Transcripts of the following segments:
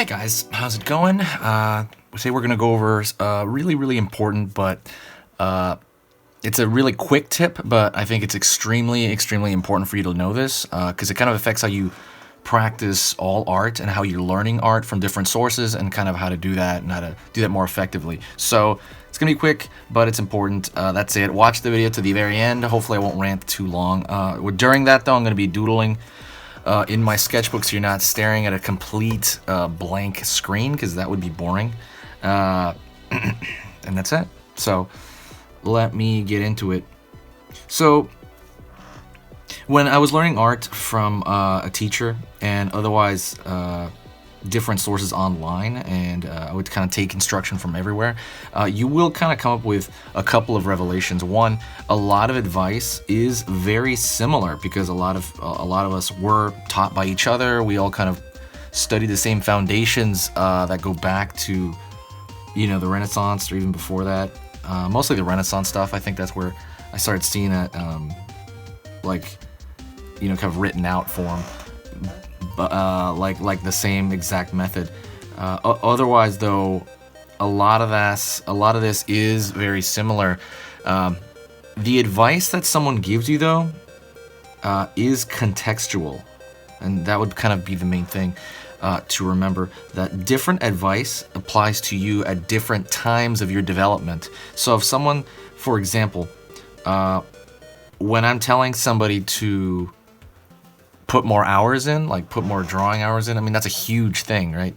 Guys, how's it going? Today we're gonna go over really important, but it's a really quick tip. But I think it's extremely important for you to know this because it kind of affects how you practice all art and how you're learning art from different sources and kind of how to do that and how to do that more effectively. So it's gonna be quick, but it's important. That's it. Watch the video to the very end. Hopefully, I won't rant too long. During that, though, I'm gonna be doodling in my sketchbook, so you're not staring at a complete blank screen, because that would be boring. And that's it. So let me get into it. So when I was learning art from a teacher and otherwise different sources online, and I would kind of take instruction from everywhere, you will kind of come up with a couple of revelations. One, a lot of advice is very similar because a lot of us were taught by each other. We all kind of study the same foundations that go back to, the Renaissance or even before that. Mostly the Renaissance stuff. I think that's where I started seeing that, kind of written out form. Like the same exact method. Otherwise, though, a lot of this is very similar. The advice that someone gives you, though, is contextual, and that would kind of be the main thing to remember. That different advice applies to you at different times of your development. So, if someone, for example, when I'm telling somebody to put more hours in, like put more drawing hours in, I mean, that's a huge thing, right?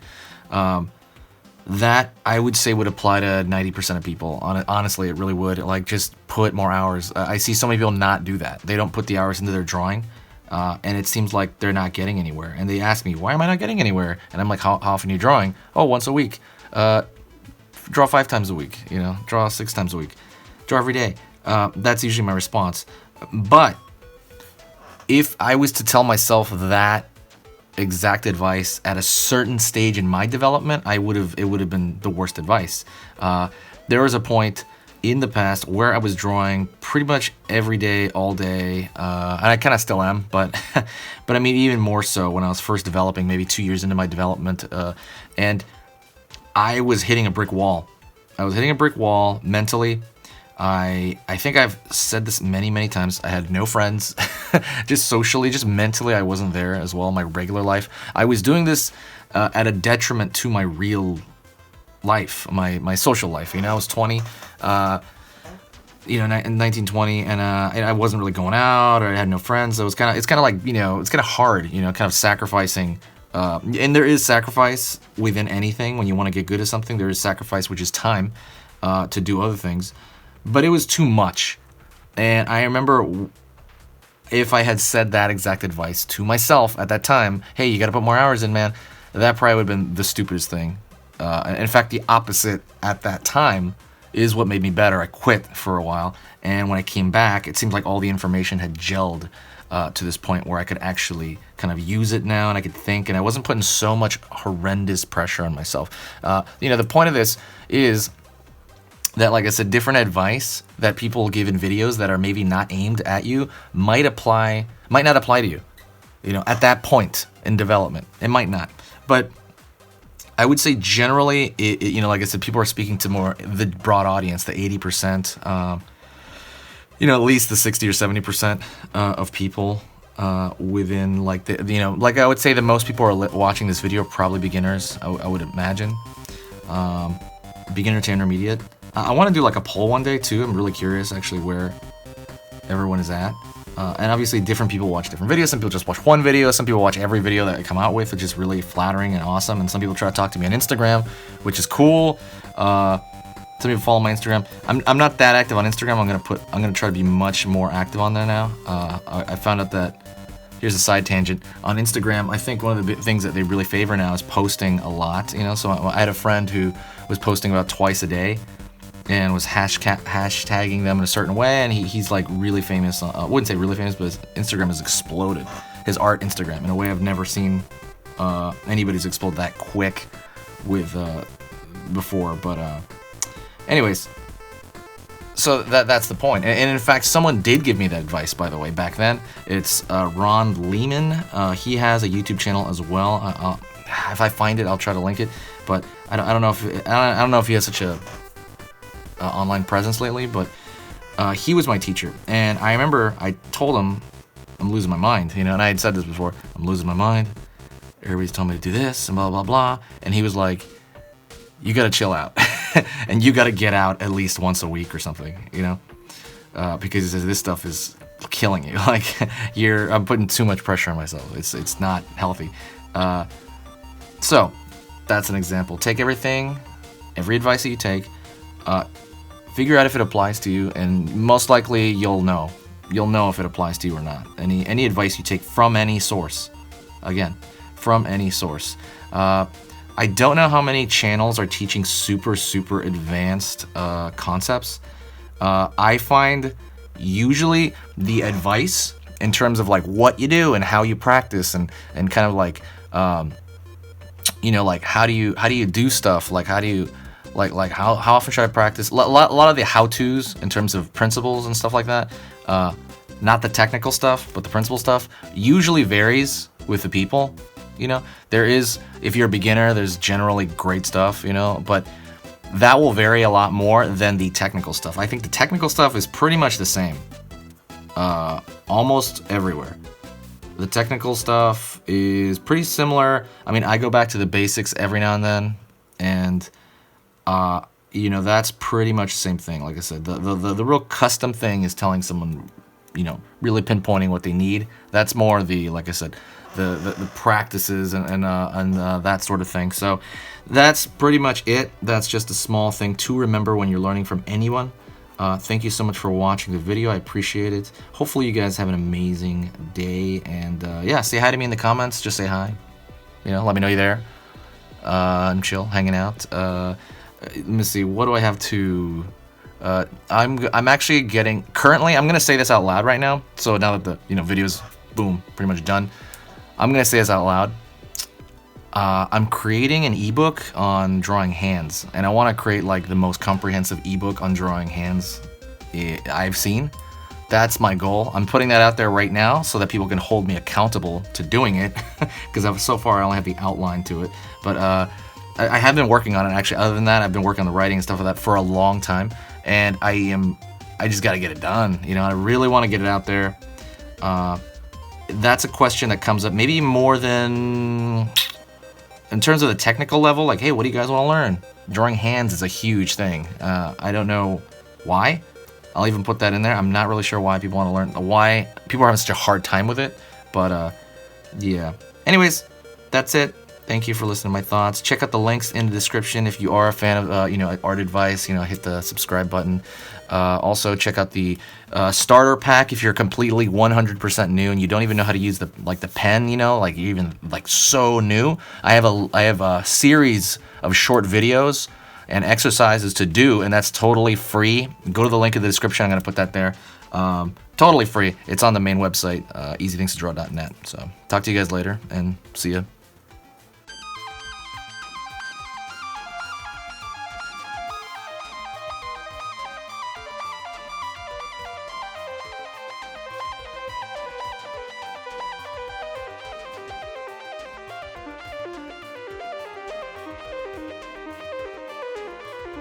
That I would say would apply to 90% of people. Honestly, it really would. Like, just put more hours. I see so many people not do that. They don't put the hours into their drawing, and it seems like they're not getting anywhere. And they ask me, why am I not getting anywhere? And I'm like, how often are you drawing? Oh, once a week. Draw 5 times a week, draw 6 times a week. Draw every day. That's usually my response. But if I was to tell myself that exact advice at a certain stage in my development, it would have been the worst advice. There was a point in the past where I was drawing pretty much every day, all day, and I kind of still am, but I mean, even more so when I was first developing, maybe 2 years into my development, and I was hitting a brick wall. I was hitting a brick wall mentally. I think I've said this many times. I had no friends, just socially, just mentally, I wasn't there as well in my regular life. I was doing this at a detriment to my real life, my social life. I was 20, in 1920, and I wasn't really going out, or I had no friends. So it's kind of like, it's kind of hard, kind of sacrificing. And there is sacrifice within anything. When you want to get good at something, there is sacrifice, which is time to do other things. But it was too much. And I remember if I had said that exact advice to myself at that time, hey, you got to put more hours in, man, that probably would have been the stupidest thing. In fact, the opposite at that time is what made me better. I quit for a while. And when I came back, it seemed like all the information had gelled to this point where I could actually kind of use it now, and I could think, and I wasn't putting so much horrendous pressure on myself. The point of this is that, like I said, different advice that people give in videos that are maybe not aimed at you might not apply to you. At that point in development, it might not. But I would say generally, like I said, people are speaking to more the broad audience, the 80%, at least the 60 or 70% of people within, like like I would say that most people are watching this video are probably beginners. I would imagine, beginner to intermediate. I want to do like a poll one day too. I'm really curious actually where everyone is at. And obviously different people watch different videos. Some people just watch one video. Some people watch every video that I come out with, which is really flattering and awesome. And some people try to talk to me on Instagram, which is cool. Some people follow my Instagram. I'm not that active on Instagram. I'm gonna try to be much more active on there now. I found out that, here's a side tangent, on Instagram, I think one of the things that they really favor now is posting a lot. So I had a friend who was posting about twice a day and was hashtagging them in a certain way, and he's like really famous. I wouldn't say really famous, but his Instagram has exploded. His art Instagram, in a way I've never seen anybody's explode that quick with before. But anyways, so that's the point. And in fact, someone did give me that advice, by the way, back then. It's Ron Lehman. He has a YouTube channel as well. if I find it, I'll try to link it. But I don't know if I don't know if he has such a online presence lately. But he was my teacher, and I remember I told him I'm losing my mind, you know. And I had said this before. I'm losing my mind. Everybody's telling me to do this and blah blah blah. And he was like, "You gotta chill out, and you gotta get out at least once a week or something, you know." Because he says this stuff is killing you. Like I'm putting too much pressure on myself. It's not healthy. So that's an example. Take every advice that you take, figure out if it applies to you, and most likely you'll know if it applies to you or not. Any advice you take from any source, again, from any source. I don't know how many channels are teaching super advanced concepts. I find usually the advice in terms of like what you do and how you practice and kind of like you know, like how do you do stuff, like how do you like how often should I practice, a lot of the how-tos in terms of principles and stuff like that, not the technical stuff but the principle stuff, usually varies with the people. You know, there is, if you're a beginner, there's generally great stuff, you know, but that will vary a lot more than the technical stuff. I think the technical stuff is pretty much the same, almost everywhere. The technical stuff is pretty similar. I mean, I go back to the basics every now and then, and you know, that's pretty much the same thing. Like I said, the real custom thing is telling someone, you know, really pinpointing what they need. That's more the, like I said, the practices and that sort of thing. So that's pretty much it. That's just a small thing to remember when you're learning from anyone. Thank you so much for watching the video. I appreciate it. Hopefully you guys have an amazing day, and yeah, say hi to me in the comments. Just say hi, you know, let me know you're there. I'm chill, hanging out. Let me see, what do I have to I'm actually getting, currently, I'm gonna say this out loud right now. So now that the, you know, video's boom, pretty much done, I'm gonna say this out loud. I'm creating an ebook on drawing hands, and I want to create like the most comprehensive ebook on drawing hands I've seen. That's my goal. I'm putting that out there right now so that people can hold me accountable to doing it, because so far I only have the outline to it. But I have been working on it, actually. Other than that, I've been working on the writing and stuff like that for a long time, and I just got to get it done. You know, I really want to get it out there. That's a question that comes up maybe more than in terms of the technical level, like, hey, what do you guys want to learn? Drawing hands is a huge thing. I don't know why. I'll even put that in there. I'm not really sure why people want to learn, why people are having such a hard time with it. But yeah. Anyways, that's it. Thank you for listening to my thoughts. Check out the links in the description if you are a fan of you know, art advice. You know, hit the subscribe button. Also, check out the starter pack if you're completely 100% new and you don't even know how to use the pen. You know, like you're even like so new. I have a series of short videos and exercises to do, and that's totally free. Go to the link in the description. I'm gonna put that there. Totally free. It's on the main website, easythingstodraw.net. So talk to you guys later, and see ya.